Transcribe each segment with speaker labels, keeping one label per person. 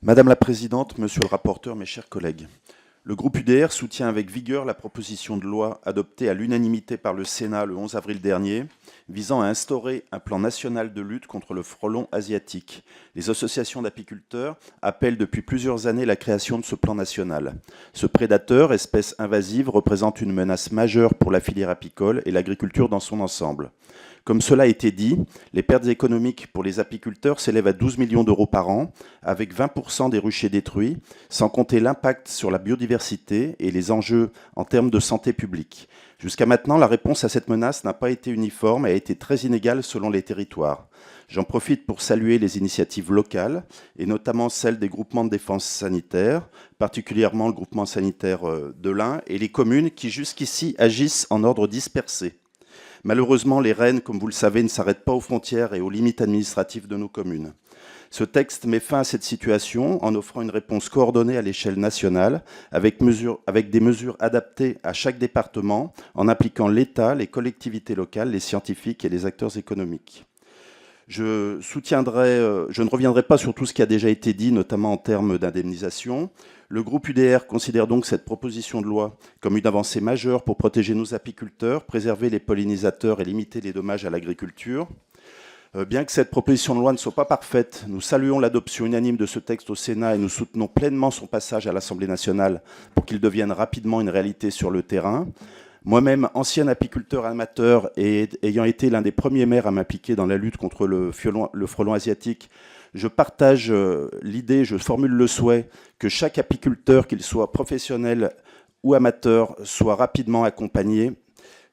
Speaker 1: Madame la Présidente, Monsieur le rapporteur, mes chers collègues, le groupe UDR soutient avec vigueur la proposition de loi adoptée à l'unanimité par le Sénat le 11 avril dernier, visant à instaurer un plan national de lutte contre le frelon asiatique. Les associations d'apiculteurs appellent depuis plusieurs années la création de ce plan national. Ce prédateur, espèce invasive, représente une menace majeure pour la filière apicole et l'agriculture dans son ensemble. Comme cela a été dit, les pertes économiques pour les apiculteurs s'élèvent à 12 millions d'euros par an, avec 20% des ruchers détruits, sans compter l'impact sur la biodiversité et les enjeux en termes de santé publique. Jusqu'à maintenant, la réponse à cette menace n'a pas été uniforme et a été très inégale selon les territoires. J'en profite pour saluer les initiatives locales, et notamment celles des groupements de défense sanitaire, particulièrement le groupement sanitaire de l'Ain, et les communes qui jusqu'ici agissent en ordre dispersé. Malheureusement, les rennes, comme vous le savez, ne s'arrêtent pas aux frontières et aux limites administratives de nos communes. Ce texte met fin à cette situation en offrant une réponse coordonnée à l'échelle nationale, avec des mesures adaptées à chaque département, en impliquant l'État, les collectivités locales, les scientifiques et les acteurs économiques. Je ne reviendrai pas sur tout ce qui a déjà été dit, notamment en termes d'indemnisation. Le groupe UDR considère donc cette proposition de loi comme une avancée majeure pour protéger nos apiculteurs, préserver les pollinisateurs et limiter les dommages à l'agriculture. Bien que cette proposition de loi ne soit pas parfaite, nous saluons l'adoption unanime de ce texte au Sénat et nous soutenons pleinement son passage à l'Assemblée nationale pour qu'il devienne rapidement une réalité sur le terrain. Moi-même, ancien apiculteur amateur et ayant été l'un des premiers maires à m'impliquer dans la lutte contre le frelon asiatique, je partage l'idée, je formule le souhait que chaque apiculteur, qu'il soit professionnel ou amateur, soit rapidement accompagné.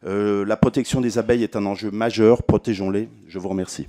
Speaker 1: La protection des abeilles est un enjeu majeur, protégeons-les. Je vous remercie.